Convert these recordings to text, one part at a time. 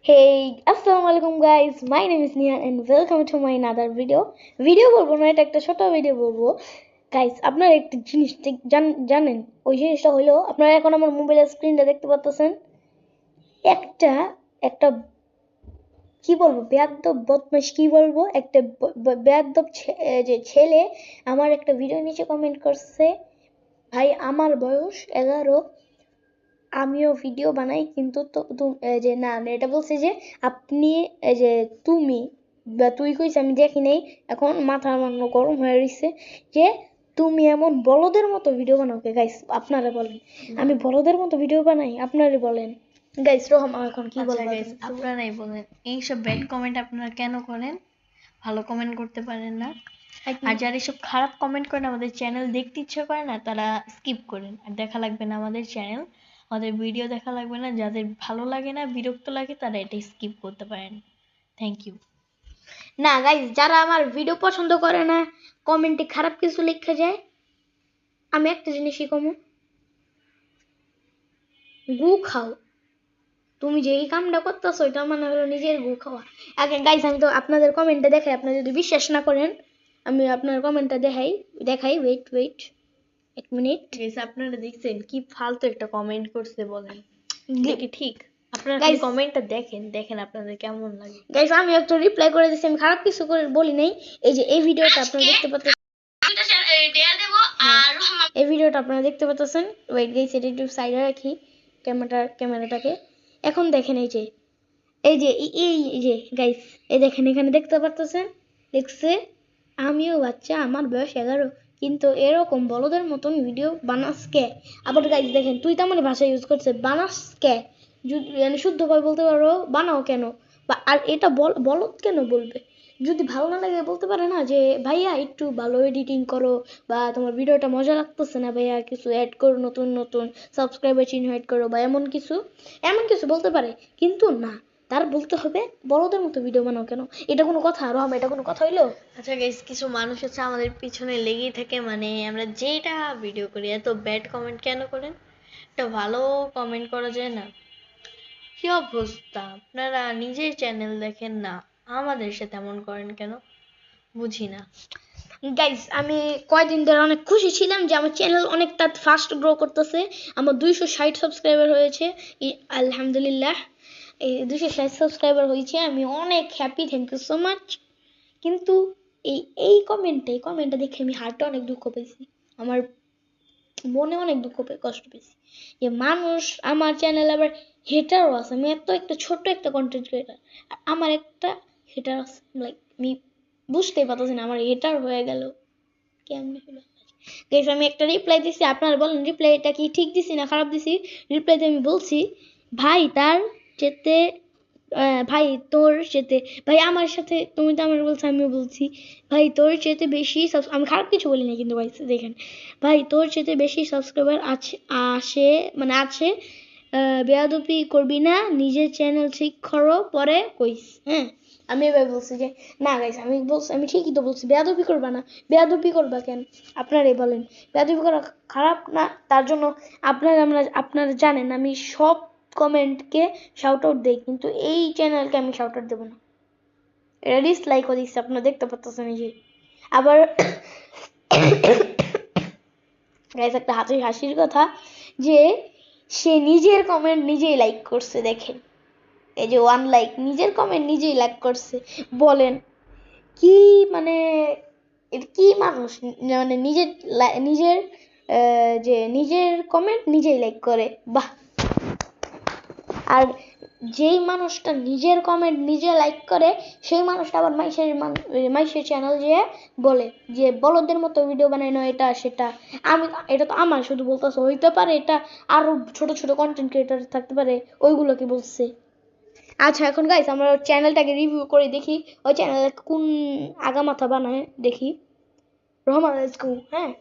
Hey, Assalamualaikum guys. My name is Nihan and welcome to my another video. Video বলবো না, এটা একটা ছোট ভিডিও বলবো। গাইস, আপনারা একটা জিনিস জানেন, ওই জিনিসটা হলো আপনারা এখন আমার মোবাইলের স্ক্রিনটা দেখতে পাচ্ছেন। একটা একটা কি বলবো, বেয়াদব বদমাশ কি বলবো, একটা বেয়াদব যে ছেলে আমার একটা ভিডিও নিচে কমেন্ট করছে, ভাই আমার বয়স 11, আমিও ভিডিও বানাই, কিন্তু যে না এটা বলছে যে আপনি যে তুমি বা তুই কইস, আমি দেখি নাই, এখন মাথা মান্য গরম হয়ে রইছে যে তুমি এমন বলদের মতো ভিডিও বানাও কে। গাইস আপনারা বলেন, আমি বলদের মতো ভিডিও বানাই? আপনারা বলেন গাইস। রোহম এখন কি বলবো গাইস, আপনারাই বলেন এইসব ব্যাড কমেন্ট আপনারা কেন করেন? ভালো কমেন্ট করতে পারেন না? আর যারা এসব খারাপ কমেন্ট করেন, আমাদের চ্যানেল দেখতে ইচ্ছা করে না, তারা স্কিপ করেন। আর দেখা লাগবে না আমাদের চ্যানেল, আমাদের ভিডিও দেখা লাগবে না। যাদের ভালো লাগে না, বিরক্ত লাগে, তারা এটা স্কিপ করতে পারেন। Thank you. না গাইস, যারা আমার ভিডিও পছন্দ করে না, কমেন্টে খারাপ কিছু লেখা যায়, আমি একটা জিনিসই কমু, গু খাও। তুমি যে এই কামটা করতেছো, এটা মানে হলো নিজের গু খাওয়া। আগে গাইস, আমি তো আপনাদের কমেন্টটা দেখাই, আপনারা যদি বিশ্বাস না করেন আমি আপনার কমেন্টটা দেখাই। Wait 1 minute. গাইস, আপনারা দেখছেন কি ফালতু একটা কমেন্ট করছে বলেন? কি ঠিক? আপনারা Guys, কমেন্টটা দেখেন আপনাদের কেমন লাগে। গাইস আমি একটা রিপ্লাই করে দিয়েছি, আমি খারাপ কিছু করে বলি নাই। এই যে এই ভিডিওটা আপনারা দেখতে পাচ্ছেন, এই ভিডিওটা আপনারা দেখতে পাচ্ছেন। ওয়েট গাইস, এটা একটু সাইডে রাখি ক্যামেরাটাকে। এখন দেখেন, এই যে গাইস, এই দেখেন এখানে দেখতে পাচ্ছেন, লিখছে আমিও বাচ্চা, আমার বয়স 11, কিন্তু এরকম বলদের মতন ভিডিও বানাস কে। আবার গাইস দেখেন, তুই তো আমার ভাষা ইউজ করছে, বানাস কে, মানে শুদ্ধভাবে বলতে পারো বানাও কেন, বা আর এটা বলদ কেন বলবে? যদি ভালো না লাগে বলতে পারে না যে ভাইয়া একটু ভালো এডিটিং করো, বা তোমার ভিডিওটা মজা লাগতেছে না ভাইয়া, কিছু অ্যাড করো, নতুন সাবস্ক্রাইবার চিহ্ন অ্যাড করো, বা এমন কিছু বলতে পারে। কিন্তু না, তার বলতে হবে বড়দের মতো ভিডিও বানাও কেন। এটা কোনো কথা? রহম, এটা কোনো কথা হইলো? আচ্ছা গাইস, কিছু মানুষ হচ্ছে আমাদের পিছনে লেগেই থাকে, মানে আমরা যেটা ভিডিও করি এত ব্যাড কমেন্ট কেন করেন? একটা ভালো কমেন্ট করা যায় না? কি অবস্থা, আপনারা নিজের চ্যানেল দেখেন না, আমাদের সাথে এমন করেন কেন? বুঝি না। গাইস, আমি কয়দিন ধরে অনেক খুশি ছিলাম যে আমার চ্যানেল অনেক তার ফাস্ট গ্রো করতেছে। আমার 260 সাবস্ক্রাইবার হয়েছে, আলহামদুলিল্লাহ। এই 260 সাবস্ক্রাইবার হয়েছে, আমি অনেক happy, thank you so much. কিন্তু এই কমেন্টটা দেখে আমি হার্টে অনেক দুঃখ পেয়েছি, আমার মনে অনেক কষ্ট পেয়েছি যে মানুষ, আমার চ্যানেল আবার হেটারও আছে। আমি একটা ছোট্ট একটা কন্টেন্ট ক্রিয়েটার, আমার একটা হেটার আছে। লাইক আমি বুঝতেই পারতেছি না, আমার হেটার হয়ে গেল কেমনে হলো। গাইস, আমি একটা রিপ্লাই দিছি, আপনারা বলেন রিপ্লাইটা কি ঠিক দিছি না খারাপ দিছি? রিপ্লাইতে আমি বলছি, ভাই তার চেতে ভাই তোর চেতে, ভাই আমার সাথে, তুমি তো আমার বলছো, আমিও বলছি, ভাই তোর চেতে বেশি আমি খারাপ কিছু বলি না, কিন্তু ভাই দেখেন, ভাই তোর চেতে বেশি সাবস্ক্রাইবার আছে, বেয়াদবি করবি না, নিজের চ্যানেল ঠিক করো, পরে কইস। হ্যাঁ, আমি এবার বলছি যে না গাইস, আমি ঠিকই তো বলছি, বেয়াদবি করবা না। বেয়াদবি করবা কেন? আপনারাই বলেন। বেয়াদবি করা খারাপ না, তার জন্য আপনারা জানেন আমি সব কমেন্টকে শাউট আউট দেই, কিন্তু এই চ্যানেলকে আমি শাউট আউট দেবো না। এটা ডিসলাইকও দিচ্ছে, আপনারা দেখতে পাচ্ছেন। এই যে আবার গাইস, একটা হাসির কথা যে সে নিজের কমেন্ট নিজেই লাইক করছে, দেখেন এই যে 1 লাইক, নিজের কমেন্ট নিজেই লাইক করছে। বলেন কি মানে, এটা কি মানুষ, মানে নিজের কমেন্ট নিজেই লাইক করে, বাহ। আর যেই মানুষটা নিজের কমেন্ট নিজে লাইক করে, সেই মানুষটা আবার মাইশের চ্যানেল যেয়ে বলে যে বলদের মতো ভিডিও বানায় না, এটা সেটা। এটা তো আমার শুধু বলতেছে, হইতে পারে এটা আরো ছোট ছোট কন্টেন্ট ক্রিয়েটার থাকতে পারে, ওইগুলো কি বলছে। আচ্ছা এখন গাইস, আমরা চ্যানেলটাকে রিভিউ করে দেখি, ওই চ্যানেলে কোন আগামাথা বানায় দেখি। Rahman, let's go. হ্যাঁ,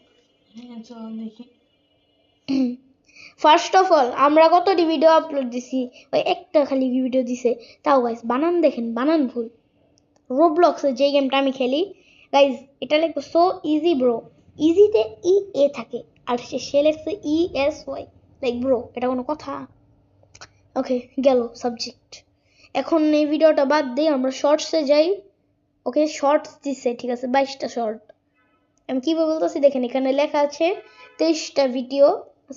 চল দেখি। ফার্স্ট অফ অল আমরা কতটি ভিডিও আপলোড দিছি? ওই একটা খালি ভিডিও দিছে, তাও গাইস বানান দেখেন, বানান ভুল। রোবলক্সে যে গেমটা আমি খেলি গাইস, এটা লিখবো সো ইজি ব্রো, ইজিতে এ থাকে, আর সে লেখছে ESY, লাইক ব্রো, এটা কোনো কথা? ওকে, গেল সাবজেক্ট। এখন এই ভিডিওটা বাদ দিয়ে আমরা শর্টসে যাই। ওকে, শর্টস দিছে, ঠিক আছে, 22টা শর্ট। আমি কীভাবে বলতেছি দেখেন, এখানে লেখা আছে 23টা ভিডিও,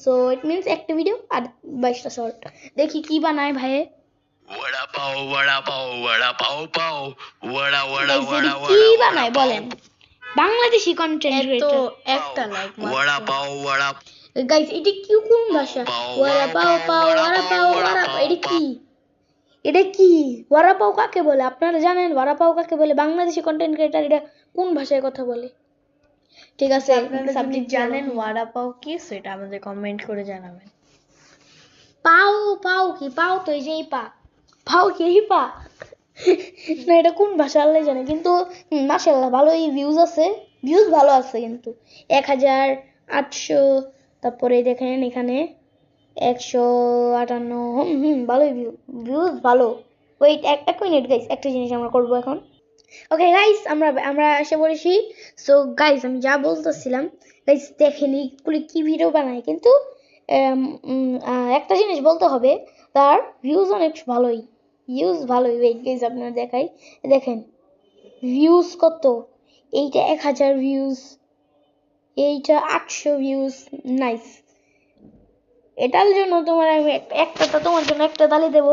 সো ইট মিনস একটা ভিডিও আর 22টা শর্ট। দেখি কি বানায় ভাই। वड़ा पाव पाव वड़ा वड़ा Guys, वड़ा এটি কি वड़ा বানায় বলেন? বাংলাদেশি কন্টেন্ট এত ক্রিয়েটর। একটা লাইক वड़ा पाव গাইস, এটি কি, কোন ভাষা? ওয়ারা পাও পাও, ওয়ারা পাও, ওয়ারা পাও, এটা কি? এটা কি ওয়ারা পাও কাকে বলে? আপনারা জানেন ওয়ারা পাও কাকে বলে? বাংলাদেশি কন্টেন্ট ক্রিয়েটর এটা কোন ভাষায় কথা বলে? ঠিক আছে, আপনারা যদি সাবজেক্ট জানেন ওয়াড়া পাও কি সেটা আমাদের কমেন্ট করে জানাবেন। পাও পাও কি? পাও তো এই যে এই পা। পাও কি এই পা? না, এটা কোন ভাষা আল্লাহ জানে, কিন্তু মাশাআল্লাহ ভালোই ভিউজ আছে, ভিউজ ভালো আছে কিন্তু 1800। তারপরে দেখেন এখানে 158। ভালোই ভিউজ ভালো। ওয়েট, এক মিনিট গাইস, একটা জিনিস আমরা করবো এখন। ওকে গাইস, আমরা এসে পড়েছি। সো গাইস, আমি যা বলতেছিলাম, গাইস দেখেন এইগুলি কি ভিডিও বানায়, কিন্তু একটা জিনিস বলতে হবে, তার ভিউজ অনেক ভালোই, ভিউজ ভালোই। ওয়েট গাইস, আপনারা দেখাই, দেখেন ভিউজ কত। এইটা 1000 ভিউজ, এইটা 800 ভিউজ। নাইস। এটার জন্য তোমার আমি একটা তোমার জন্য একটা তালি দেব,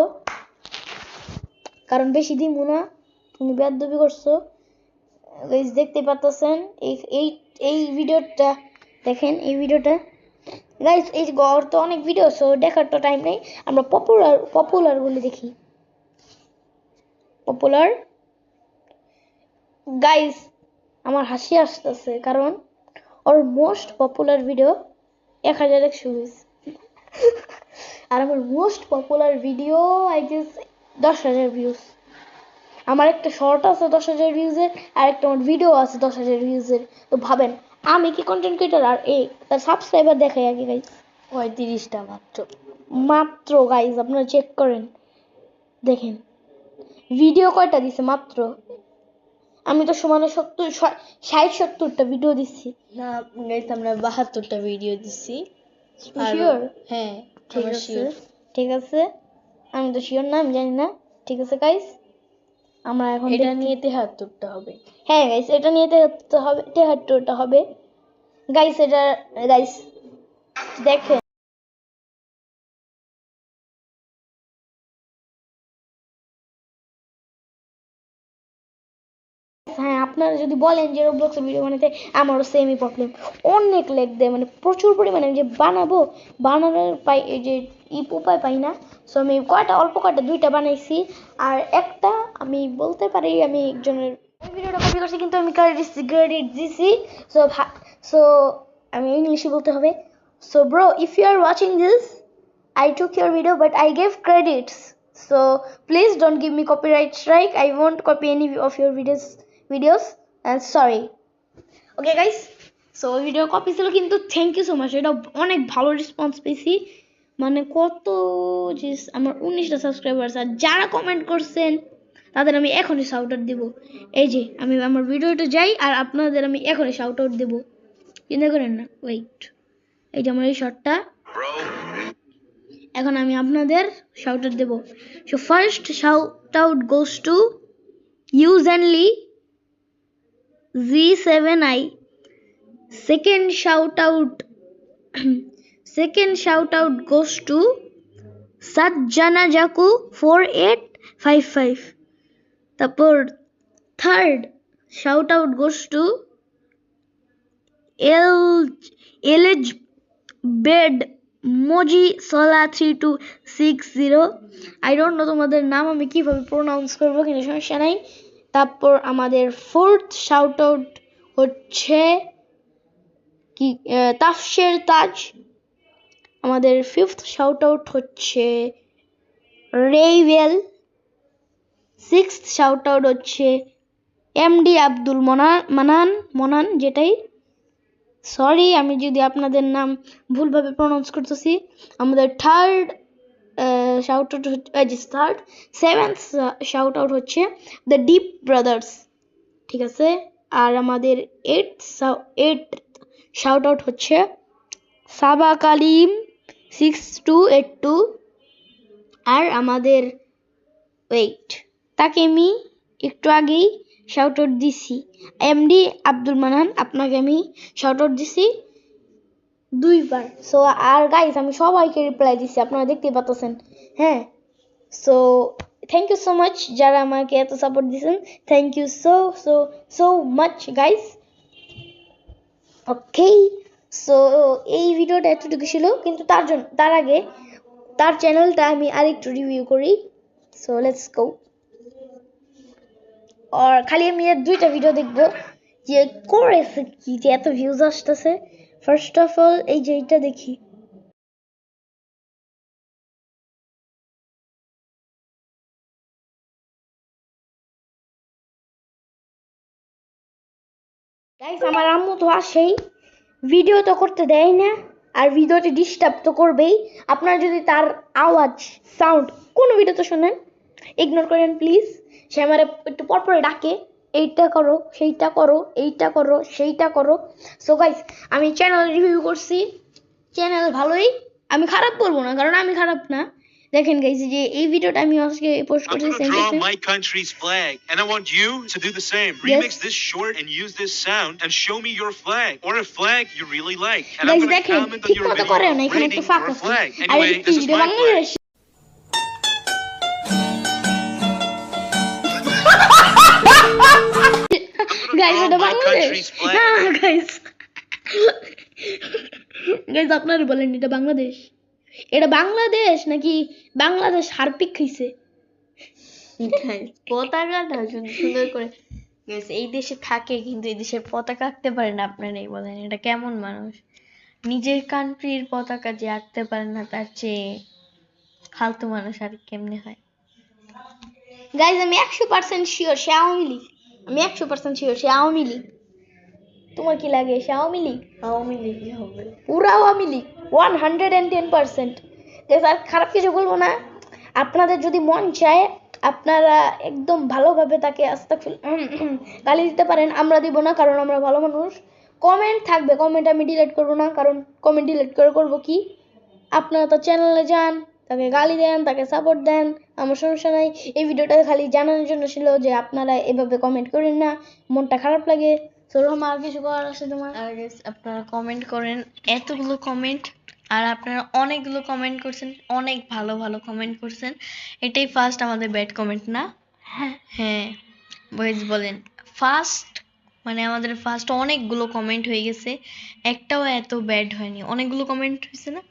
কারণ বেশি দিব না, তুমি বেয়াদবি করছো। গাইস দেখতে পাচ্ছেন এই ভিডিওটা দেখেন, এই ভিডিওটা গাইস, এই গড় তো অনেক ভিডিও, সো দেখার তো টাইম নেই। আমরা পপুলার গুলি দেখি। পপুলার গাইস, আমার হাসি আসতেছে, কারণ ওর মোস্ট পপুলার ভিডিও 1100 ভিউজ, আর আমার most popular video I guess 10,000 views. আমার একটা শর্ট আছে 10,000 ভিউজের, আর একটা আমার ভিডিও আছে 10,000 ভিউজের। তো ভাবেন আমি কি কন্টেন্ট ক্রিয়েটর, আর এই তার সাবস্ক্রাইবার দেখাই আগে গাইস 35টা মাত্র। গাইস আপনারা চেক করেন, দেখেন ভিডিও কয়টা দিছে মাত্র। আমি তো সমানে 60-70টা ভিডিও দিচ্ছি। না গাইস, আমরা 72টা ভিডিও দিছি। শিওর? হ্যাঁ ঠিক আমরা আছে, sure। ঠিক আছে, আমি তো শিওর না, আমি জানি না। ঠিক আছে গাইস, আমরা এখন এটা নিয়ে 73টা হবে। হ্যাঁ গাইস, এটা নিয়ে 73টা হবে গাইস। এটা গাইস দেখেন, হ্যাঁ আপনারা যদি বলেন যে রোবলক্সের ভিডিও বানাতে, আমারও সেমই প্রবলেম, অনেক লেগ দেয়, মানে প্রচুর পরিমাণে। আমি যে বানানোর পাই, এই যে উপায় পাই না। সো আমি অল্প কয়টা 2টা বানাইছি, আর একটা আমি বলতে পারি আমি একজনের ওই ভিডিওটা কপি করছি, কিন্তু আমি ক্রেডিট দিছি। সো সো আমি ইংলিশে বলতে হবে। So bro, if you are watching this, I took your video but I gave credits, so please don't give me copyright strike. I won't copy any of your videos and sorry. Okay guys, so video copy ছিল, কিন্তু thank you so much, এটা অনেক ভালো response পেয়েছি। মানে কত যে আমার 19টা সাবস্ক্রাইবার আছে, আর যারা কমেন্ট করছেন তাদের আমি এখনই শাউট আউট দেবো। এই যে আমি আমার ভিডিওটা যাই, আর আপনাদের আমি এখনই শাউট আউট দেবো, চিন্তা করেন না। ওয়েট, এই যে আমার এই শটটা, এখন আমি আপনাদের শাউট আউট দেব। So first shout out goes to ইউজেনলি Z7i। Second shout out goes to সাজ্জানা জাকু 4855। তারপর third shout out goes to এলএজ বেড মজি সলা 3260। আই ডোন্ট নো তোমাদের নাম আমি কিভাবে প্রোনাউন্স করবো, কিন্তু সমস্যা নাই। তারপর আমাদের ফোর্থ শাউট আউট হচ্ছে কি তাফসের তাজ। আমাদের ফিফথ শাউট আউট হচ্ছে রেইভেল। সিক্সথ শাউট আউট হচ্ছে এমডি আব্দুল মনান, যেটাই, সরি আমি যদি আপনাদের নাম ভুলভাবে প্রনাউন্স করতেছি। আমাদের third shout out seventh shout out হচ্ছে দ্য ডিপ ব্রাদার্স, ঠিক আছে। আর আমাদের এইট শাউট আউট হচ্ছে সাবা কালিম 6282। আর আমাদের ওয়েট, তাকে আমি একটু আগেই শাউট আউট দিছি। এমডি আব্দুল মান্নান, আপনাকে আমি শাউট আউট দিছি 2বার। সো আর গাইস আমি সবাইকে রিপ্লাই দিছি, আপনারা দেখতেই পাচ্ছেন। হ্যাঁ, so thank you so much যারা আমাকে এত সাপোর্ট দিয়েছেন। Thank you so so so much guys. Okay, so এই ভিডিওটা এতটুকু ছিল, কিন্তু তার আগে তার চ্যানেলটা আমি আরেকটু রিভিউ করি। So let's go. আর খালি আমি এর 2টা ভিডিও দেখবো যে করেছে কি, যে এত ভিউজ আসতেছে। ফার্স্ট অফ অল এই যে এটা দেখি। গাইস আমার আম্মু তো আসেই, ভিডিও তো করতে দেয় না, আর ভিডিওতে ডিস্টার্ব তো করবেই। আপনারা যদি তার আওয়াজ সাউন্ড কোনো ভিডিওতে শোনেন, ইগনোর করেন প্লিজ। সে আমার একটু পরপরে ডাকে, এইটা করো, সেইটা করো, এইটা করো, সেইটা করো। সো গাইস আমি চ্যানেল রিভিউ করছি, চ্যানেল ভালোই, আমি খারাপ বলবো না, কারণ আমি খারাপ না। দেখেন গাইস যে এই ভিডিওটা আমি আজকে পোস্ট I'm করছি gonna draw my country's flag, and I want you to do the same. Remix this short and use this sound, and show me your flag or a flag you really like. And I'm guys gonna দেখেন comment on ঠিক your মতো video করেন, এখানে একটু rating ফাঁক your আছে। flag. আর Anyway, এটা this is কি my flag. বাংলাদেশ? গাইস এটা draw my Bangladesh country's flag. না গাইস, গাইস আপনারা বলেন এটা বাংলাদেশ? এটা বাংলাদেশ নাকি বাংলাদেশ হারপিক খাইছে? পতাকাটা সুন্দর করে guys, এই দেশে থাকে কিন্তু এই দেশের পতাকা আঁকতে পারে না, আপনারাই বলেন এটা কেমন মানুষ? নিজের কান্ট্রির পতাকা যে আঁকতে পারে না, তার চেয়ে ফালতু মানুষ আর কেমনে হয়? গাইস আমি 100% শিওর সে আওয়ামী লীগ, আমি 100% শিওর সে আওয়ামী লীগ। তোমার কি লাগে সে আওয়ামী লীগ? আওয়ামী লীগই হবে। পুরা আওয়ামী লীগ 110%। গাইস আর খারাপ কিছু বলবো না, আপনাদের যদি মন চায় আপনারা একদম ভালোভাবে তাকে গালি দিতে পারেন, আমরা দিব না, কারণ আমরা ভালো মানুষ। কমেন্ট থাকবে, কমেন্ট আমি ডিলিট করবো না, কারণ কমেন্ট ডিলিট করে করবো কি? আপনারা তো চ্যানেলে যান, তাকে গালি দেন, তাকে সাপোর্ট দেন, আমার সমস্যা নাই। এই ভিডিওটা খালি জানানোর জন্য ছিল যে আপনারা এভাবে কমেন্ট করেন না, মনটা খারাপ লাগে। সরহমা আর কিছু করার আছে তোমার? আর guys, আপনারা কমেন্ট করেন, এতগুলো কমেন্ট, আর আপনারা অনেকগুলো কমেন্ট করছেন, অনেক ভালো ভালো কমেন্ট করছেন। এটাই ফার্স্ট আমাদের ব্যাড কমেন্ট না? হ্যাঁ বয়েজ বলেন ফার্স্ট, মানে আমাদের ফার্স্ট অনেকগুলো কমেন্ট হয়ে গেছে, একটাও এত ব্যাড হয়নি। অনেকগুলো কমেন্ট হয়েছে না?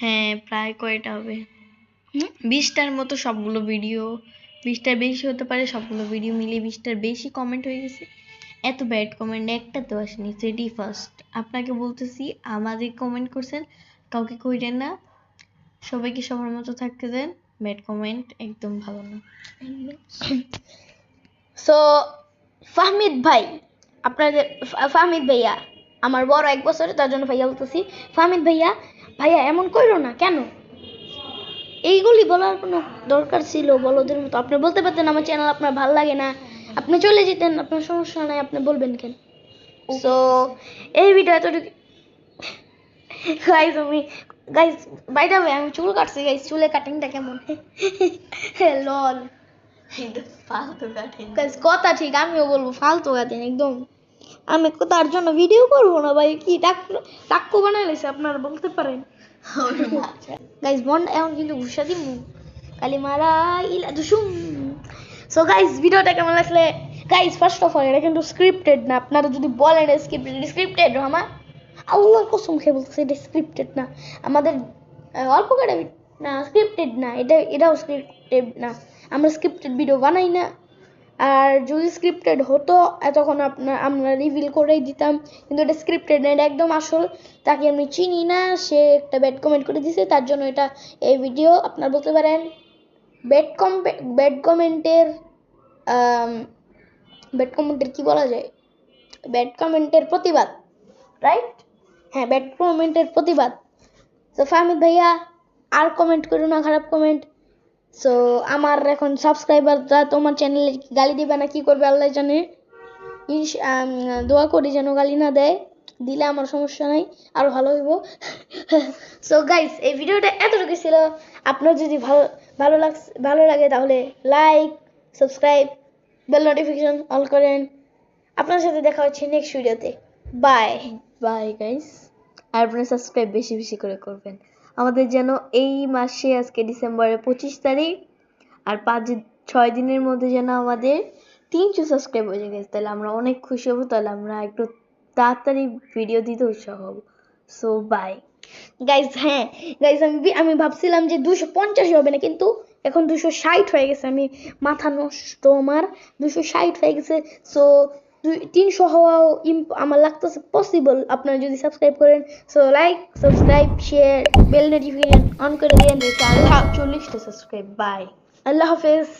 হ্যাঁ প্রায় কয়টা হবে, 20টার মতো, সবগুলো ভিডিও 20টার বেশি হতে পারে, সবগুলো ভিডিও মিলিয়ে 20টার বেশি কমেন্ট হয়ে গেছে। এত ব্যাড কমেন্ট একটা তো আসেনি, সেটাই ফার্স্ট। আপনাকে বলতেছি আমাদের কমেন্ট করছেন, কাউকে কইরেন না, সবাইকে সবার মতো থাকতে দেন। ব্যাড কমেন্ট একদম ভালো না। সো ফাহমিদ ভাই, আপনাদের ফাহমিদ ভাইয়া আমার বড় 1 বছরে, তার জন্য ভাইয়া বলতেছি। ফাহমিদ ভাইয়া, ভাইয়া এমন কইরো না, কেন? এইগুলি বলার কোনো দরকার ছিল বলদের মতো? আপনি বলতে পারতেন আমার চ্যানেল আপনার ভালো লাগে না, আপনি চলে যেতেন, আপনার সমস্যা নাই, আপনি বলবেন কেন? সো এই ভিডিও এতটুকু গাইস। আমি গাইস বাই দ্য ওয়ে আমি চুল কাটছি গাইস, চুলের কাটিংটা কেমন? লল ফালতু কাটেন গাইস, কথা ঠিক, আমিও বলবো ফালতু কাটিং একদম। আমি তার জন্য ভিডিও করবো না ভাই, কি টাক্কু বানাই লেছে আপনারা বলতে পারেন। গাইস বন্ড এখন কিন্তু ঘুষা দিমু কালি মারা ইলা দুসুম। সো গাইস ভিডিওটা কেমন লাগলে? গাইস ফার্স্ট অফ অল এটা কিন্তু স্ক্রিপ্টেড না, আপনারা যদি বলেন স্ক্রিপ্টেড রহমা, আল্লাহর কসম খেয়ে বলতেছে এটা স্ক্রিপ্টেড না। আমাদের অল্প করে না, স্ক্রিপ্টেড না, এটাও স্ক্রিপ্টেড না, আমরা স্ক্রিপ্টেড ভিডিও বানাই না। আর যদি স্ক্রিপ্টেড হতো তখন আমরা রিভিল করেই দিতাম, কিন্তু এটা স্ক্রিপ্টেড না, এটা একদম আসল। তাকে আমি চিনি না, সে একটা ব্যাড কমেন্ট করে দিয়েছে, তার জন্য এটা এই ভিডিও। আপনারা বলতে পারেন ব্যাড কমেন্টের কি বলা যায়, ব্যাড কমেন্টের প্রতিবাদ, রাইট? হ্যাঁ, ব্যাড কমেন্টের প্রতিবাদ। তো ফাহমিদ ভাইয়া আর কমেন্ট করো না, খারাপ কমেন্ট। সো আমার এখন সাবস্ক্রাইবাররা তোমার চ্যানেলে গালি দিবে না কি করবে আল্লাহ জানে। দোয়া করি যেন গালি না দেয়, দিলে আমার সমস্যা নাই, আরো ভালো হইব। সো গাইস এই ভিডিওটা এতটুকু ছিল। আপনার যদি ভালো লাগে তাহলে like, subscribe, bell notification on করেন। আপনার সাথে দেখা হচ্ছে নেক্সট ভিডিওতে। বাই। বাই গাইস, আর আপনারা সাবস্ক্রাইব বেশি বেশি করে করবেন আমাদের যেন এই মাসে, আজকে ডিসেম্বরের 25 তারিখ, আর 5-6 দিনের মধ্যে যেন আমাদের 300 সাবস্ক্রাইব হয়ে গেছে, তাহলে আমরা অনেক খুশি হব, তাহলে আমরা একটু তাড়াতাড়ি ভিডিও দিতে উৎসাহ হব। সো বাই গাইজ, হ্যাঁ গাইজ, আমি ভাবছিলাম যে 250 হবে না, কিন্তু এখন 260 হয়ে গেছে। আমি মাথা নষ্ট, আমার 260 হয়ে গেছে। সো 300 হওয়াও আমার লাগতেছে পসিবল, আপনারা যদি সাবস্ক্রাইব করেন। So like, subscribe, share, bell notification on করে দিন। আল্লাহ 40টা সাবস্ক্রাইব। বাই। আল্লাহ হাফেজ।